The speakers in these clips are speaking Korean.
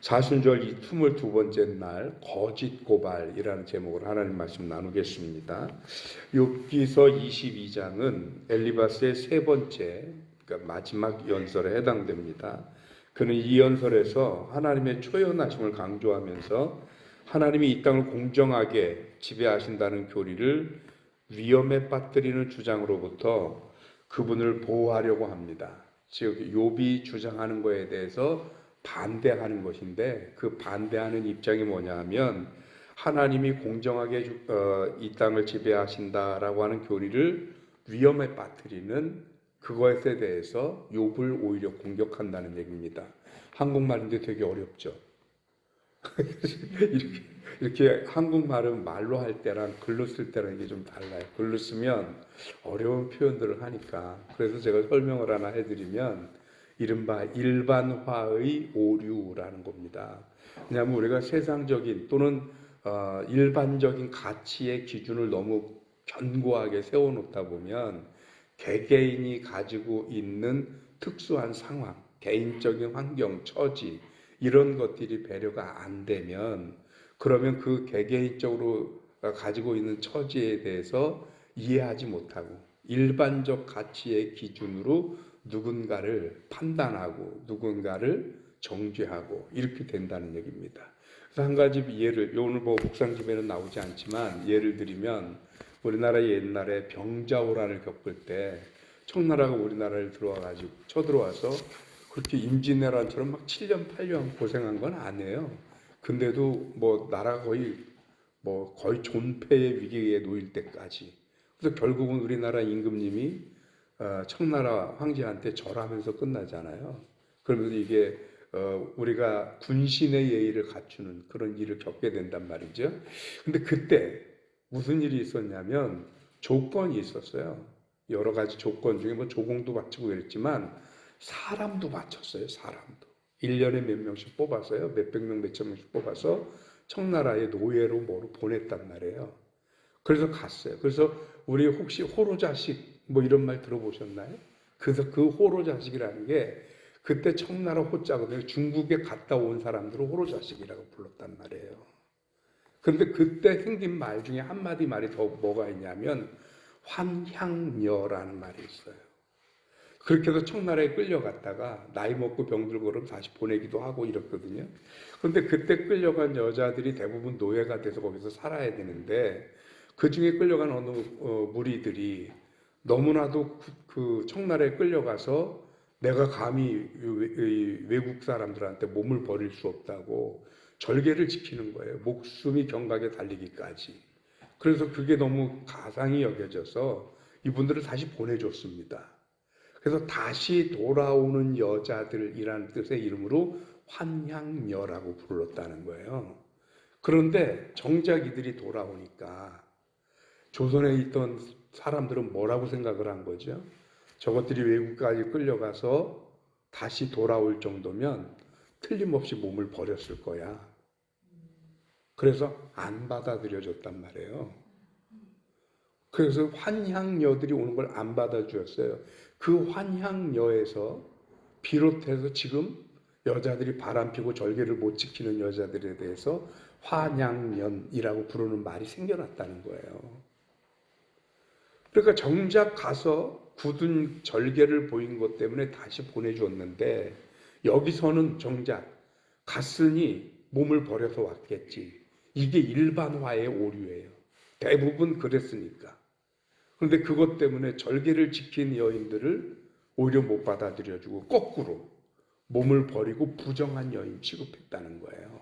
사순절 22번째 날 거짓 고발이라는 제목으로 하나님 말씀 나누겠습니다. 욥기서 22장은 엘리바스의 세 번째, 그러니까 마지막 연설에 해당됩니다. 그는 이 연설에서 하나님의 초연하심을 강조하면서 하나님이 이 땅을 공정하게 지배하신다는 교리를 위험에 빠뜨리는 주장으로부터 그분을 보호하려고 합니다. 즉 욥이 주장하는 것에 대해서 반대하는 것인데, 그 반대하는 입장이 뭐냐 하면 하나님이 공정하게 이 땅을 지배하신다라고 하는 교리를 위험에 빠뜨리는 그것에 대해서 욥을 오히려 공격한다는 얘기입니다. 한국말인데 되게 어렵죠. 이렇게 한국말은 말로 할 때랑 글로 쓸 때랑 이게 좀 달라요. 글로 쓰면 어려운 표현들을 하니까. 그래서 제가 설명을 하나 해드리면 이른바 일반화의 오류라는 겁니다. 왜냐하면 우리가 세상적인 또는 일반적인 가치의 기준을 너무 견고하게 세워놓다 보면 개개인이 가지고 있는 특수한 상황, 개인적인 환경, 처지 이런 것들이 배려가 안 되면, 그러면 그 개개인적으로 가지고 있는 처지에 대해서 이해하지 못하고 일반적 가치의 기준으로 누군가를 판단하고 누군가를 정죄하고 이렇게 된다는 얘기입니다. 그래서 한 가지 예를, 오늘 뭐 묵상집에는 나오지 않지만 예를 들면, 우리나라 옛날에 병자호란을 겪을 때 청나라가 우리나라를 들어와가지고 쳐들어와서 그렇게 임진왜란처럼 막 7년 8년 고생한 건 아니에요. 근데도 뭐 나라가 거의 존폐의 위기에 놓일 때까지. 그래서 결국은 우리나라 임금님이 청나라 황제한테 절하면서 끝나잖아요. 그러면서 이게 우리가 군신의 예의를 갖추는 그런 일을 겪게 된단 말이죠. 근데 그때 무슨 일이 있었냐면 조건이 있었어요. 여러 가지 조건 중에 뭐 조공도 바치고 그랬지만 사람도 바쳤어요. 사람도 1년에 몇 명씩 뽑아서요, 몇백 명 몇천 명씩 뽑아서 청나라의 노예로 뭐로 보냈단 말이에요. 그래서 갔어요. 그래서 우리 혹시 호로자식 뭐 이런 말 들어보셨나요? 그래서 그 호로자식이라는 게 그때 청나라 호자거든요. 중국에 갔다 온 사람들을 호로자식이라고 불렀단 말이에요. 그런데 그때 생긴 말 중에 한마디 말이 더 뭐가 있냐면 환향녀라는 말이 있어요. 그렇게 해서 청나라에 끌려갔다가 나이 먹고 병들고 그러면 다시 보내기도 하고 이렇거든요. 그런데 그때 끌려간 여자들이 대부분 노예가 돼서 거기서 살아야 되는데, 그 중에 끌려간 어느 무리들이 너무나도 그 청나라에 끌려가서 내가 감히 외국 사람들한테 몸을 버릴 수 없다고 절개를 지키는 거예요. 목숨이 경각에 달리기까지. 그래서 그게 너무 가상이 여겨져서 이분들을 다시 보내줬습니다. 그래서 다시 돌아오는 여자들이라는 뜻의 이름으로 환향녀라고 불렀다는 거예요. 그런데 정작 이들이 돌아오니까 조선에 있던 사람들은 뭐라고 생각을 한 거죠? 저것들이 외국까지 끌려가서 다시 돌아올 정도면 틀림없이 몸을 버렸을 거야. 그래서 안 받아들여줬단 말이에요. 그래서 환향녀들이 오는 걸 안 받아주었어요. 그 환향녀에서 비롯해서 지금 여자들이 바람피고 절개를 못 지키는 여자들에 대해서 환향년이라고 부르는 말이 생겨났다는 거예요. 그러니까 정작 가서 굳은 절개를 보인 것 때문에 다시 보내줬는데, 여기서는 정작 갔으니 몸을 버려서 왔겠지. 이게 일반화의 오류예요. 대부분 그랬으니까. 그런데 그것 때문에 절개를 지킨 여인들을 오히려 못 받아들여주고 거꾸로 몸을 버리고 부정한 여인 취급했다는 거예요.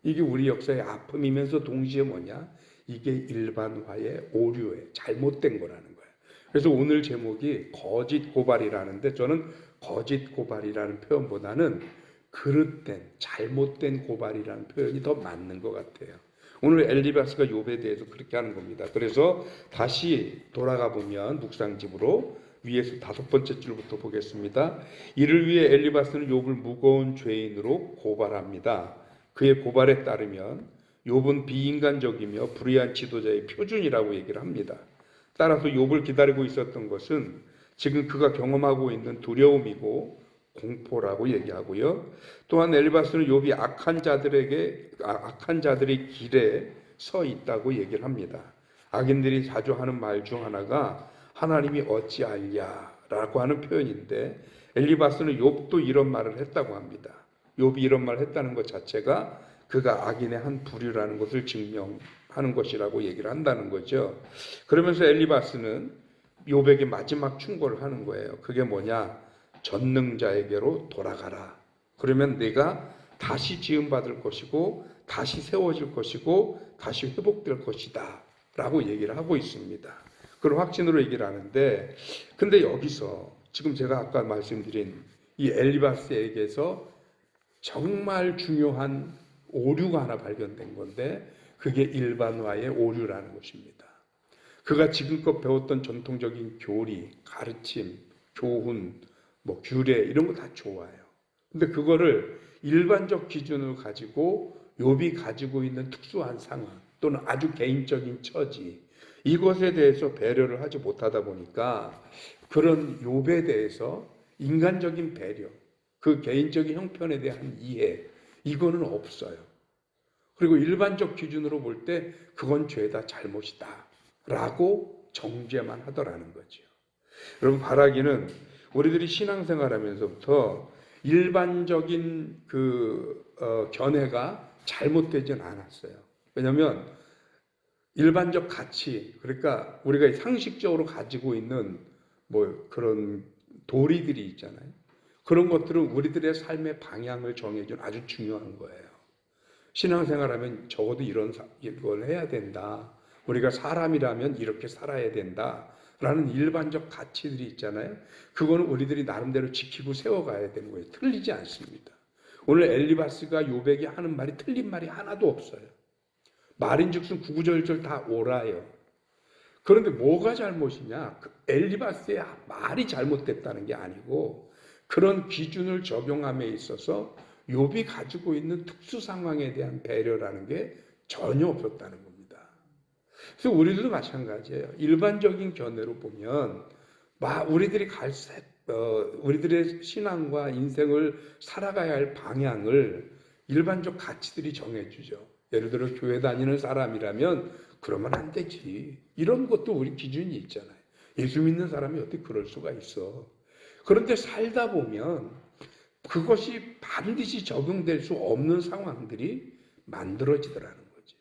이게 우리 역사의 아픔이면서 동시에 뭐냐? 이게 일반화의 오류의 잘못된 거라는 거예요. 그래서 오늘 제목이 거짓 고발이라는데, 저는 거짓 고발이라는 표현보다는 그릇된 잘못된 고발이라는 표현이 더 맞는 것 같아요. 오늘 엘리바스가 욥에 대해서 그렇게 하는 겁니다. 그래서 다시 돌아가 보면 묵상집으로 위에서 5번째 줄부터 보겠습니다. 이를 위해 엘리바스는 욥을 무거운 죄인으로 고발합니다. 그의 고발에 따르면 욥은 비인간적이며 불의한 지도자의 표준이라고 얘기를 합니다. 따라서 욥을 기다리고 있었던 것은 지금 그가 경험하고 있는 두려움이고 공포라고 얘기하고요. 또한 엘리바스는 욥이 악한 자들의 길에 서 있다고 얘기를 합니다. 악인들이 자주 하는 말 중 하나가 하나님이 어찌알랴라고 하는 표현인데, 엘리바스는 욥도 이런 말을 했다고 합니다. 욥이 이런 말을 했다는 것 자체가 그가 악인의 한 부류라는 것을 증명하는 것이라고 얘기를 한다는 거죠. 그러면서 엘리바스는 욥에게 마지막 충고를 하는 거예요. 그게 뭐냐? 전능자에게로 돌아가라. 그러면 네가 다시 지음받을 것이고 다시 세워질 것이고 다시 회복될 것이다 라고 얘기를 하고 있습니다. 그런 확신으로 얘기를 하는데, 근데 여기서 지금 제가 아까 말씀드린 이 엘리바스에게서 정말 중요한 오류가 하나 발견된 건데, 그게 일반화의 오류라는 것입니다. 그가 지금껏 배웠던 전통적인 교리, 가르침, 교훈, 규례 이런 거 다 좋아요. 근데 그거를 일반적 기준을 가지고 욥이 가지고 있는 특수한 상황 또는 아주 개인적인 처지, 이것에 대해서 배려를 하지 못하다 보니까 그런 욥에 대해서 인간적인 배려, 그 개인적인 형편에 대한 이해, 이거는 없어요. 그리고 일반적 기준으로 볼 때 그건 죄다, 잘못이다 라고 정죄만 하더라는 거죠. 여러분, 바라기는 우리들이 신앙생활하면서부터 일반적인 견해가 잘못되진 않았어요. 왜냐하면 일반적 가치, 그러니까 우리가 상식적으로 가지고 있는 그런 도리들이 있잖아요. 그런 것들은 우리들의 삶의 방향을 정해준 아주 중요한 거예요. 신앙생활하면 적어도 이걸 해야 된다. 우리가 사람이라면 이렇게 살아야 된다. 라는 일반적 가치들이 있잖아요. 그거는 우리들이 나름대로 지키고 세워가야 되는 거예요. 틀리지 않습니다. 오늘 엘리바스가 욥에게 하는 말이 틀린 말이 하나도 없어요. 말인즉슨 구구절절 다 옳아요. 그런데 뭐가 잘못이냐? 엘리바스의 말이 잘못됐다는 게 아니고 그런 기준을 적용함에 있어서 욥이 가지고 있는 특수 상황에 대한 배려라는 게 전혀 없었다는 겁니다. 그래서 우리들도 마찬가지예요. 일반적인 견해로 보면 우리들의 신앙과 인생을 살아가야 할 방향을 일반적 가치들이 정해주죠. 예를 들어 교회 다니는 사람이라면 그러면 안 되지. 이런 것도 우리 기준이 있잖아요. 예수 믿는 사람이 어떻게 그럴 수가 있어. 그런데 살다 보면 그것이 반드시 적용될 수 없는 상황들이 만들어지더라는 거죠.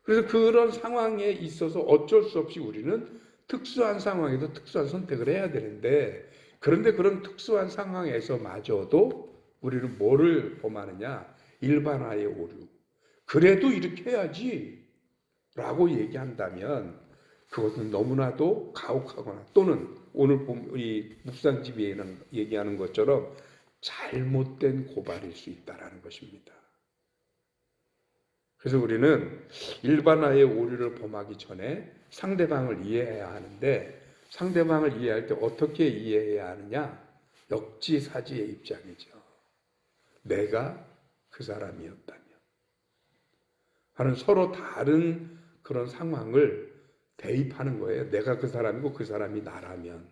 그래서 그런 상황에 있어서 어쩔 수 없이 우리는 특수한 상황에서 특수한 선택을 해야 되는데, 그런데 그런 특수한 상황에서마저도 우리는 뭐를 범하느냐? 일반화의 오류. 그래도 이렇게 해야지 라고 얘기한다면 그것은 너무나도 가혹하거나 또는 오늘 우리 묵상집이 얘기하는 것처럼 잘못된 고발일 수 있다는 것입니다. 그래서 우리는 일반화의 오류를 범하기 전에 상대방을 이해해야 하는데, 상대방을 이해할 때 어떻게 이해해야 하느냐? 역지사지의 입장이죠. 내가 그 사람이었다면 하는 서로 다른 그런 상황을 대입하는 거예요. 내가 그 사람이고 그 사람이 나라면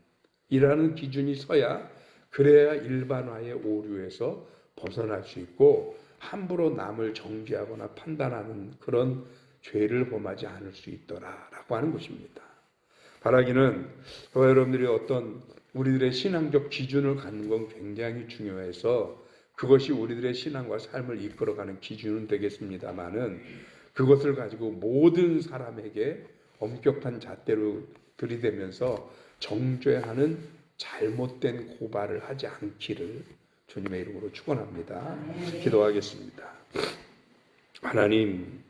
이라는 기준이 서야, 그래야 일반화의 오류에서 벗어날 수 있고 함부로 남을 정죄하거나 판단하는 그런 죄를 범하지 않을 수 있더라라고 하는 것입니다. 바라기는 저와 여러분들이 어떤 우리들의 신앙적 기준을 갖는 건 굉장히 중요해서 그것이 우리들의 신앙과 삶을 이끌어가는 기준은 되겠습니다마는, 그것을 가지고 모든 사람에게 엄격한 잣대로 들이대면서 정죄하는 잘못된 고발을 하지 않기를 주님의 이름으로 축원합니다. 기도하겠습니다. 하나님,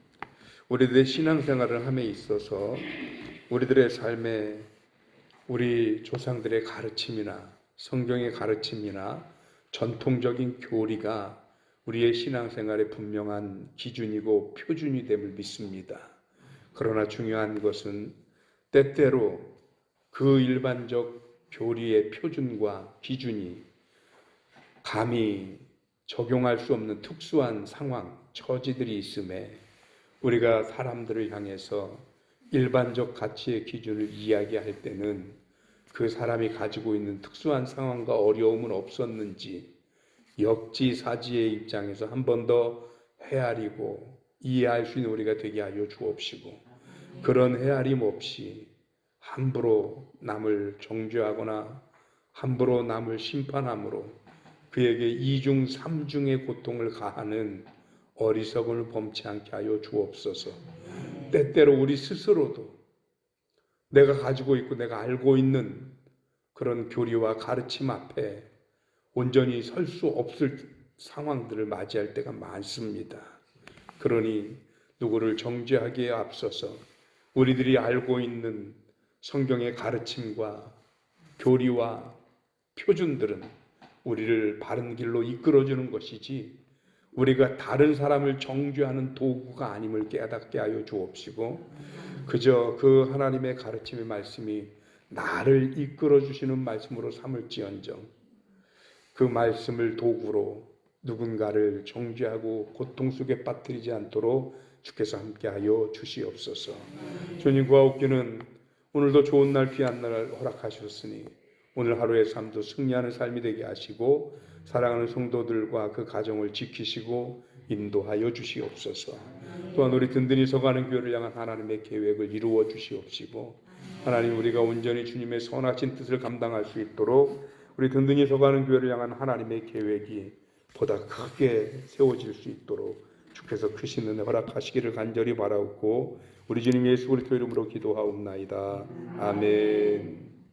우리들의 신앙생활을 함에 있어서 우리들의 삶에 우리 조상들의 가르침이나 성경의 가르침이나 전통적인 교리가 우리의 신앙생활의 분명한 기준이고 표준이 됨을 믿습니다. 그러나 중요한 것은 때때로 그 일반적 교리의 표준과 기준이 감히 적용할 수 없는 특수한 상황, 처지들이 있음에 우리가 사람들을 향해서 일반적 가치의 기준을 이야기할 때는 그 사람이 가지고 있는 특수한 상황과 어려움은 없었는지 역지사지의 입장에서 한 번 더 헤아리고 이해할 수 있는 우리가 되게 하여 주옵시고, 그런 헤아림 없이 함부로 남을 정죄하거나 함부로 남을 심판함으로 그에게 이중 삼중의 고통을 가하는 어리석음을 범치 않게 하여 주옵소서. 때때로 우리 스스로도 내가 가지고 있고 내가 알고 있는 그런 교리와 가르침 앞에 온전히 설 수 없을 상황들을 맞이할 때가 많습니다. 그러니 누구를 정죄하기에 앞서서 우리들이 알고 있는 성경의 가르침과 교리와 표준들은 우리를 바른 길로 이끌어주는 것이지 우리가 다른 사람을 정죄하는 도구가 아님을 깨닫게 하여 주옵시고, 그저 그 하나님의 가르침의 말씀이 나를 이끌어주시는 말씀으로 삼을지언정 그 말씀을 도구로 누군가를 정죄하고 고통 속에 빠뜨리지 않도록 주께서 함께하여 주시옵소서. 주님 구하옵기는 오늘도 좋은 날 귀한 날 허락하셨으니 오늘 하루의 삶도 승리하는 삶이 되게 하시고 사랑하는 성도들과 그 가정을 지키시고 인도하여 주시옵소서. 또한 우리 든든히 서가는 교회를 향한 하나님의 계획을 이루어 주시옵시고, 하나님 우리가 온전히 주님의 선하신 뜻을 감당할 수 있도록 우리 든든히 서가는 교회를 향한 하나님의 계획이 보다 크게 세워질 수 있도록 주께서 크신 은혜 허락하시기를 간절히 바라옵고 우리 주님 예수 그리스도 이름으로 기도하옵나이다. 아멘.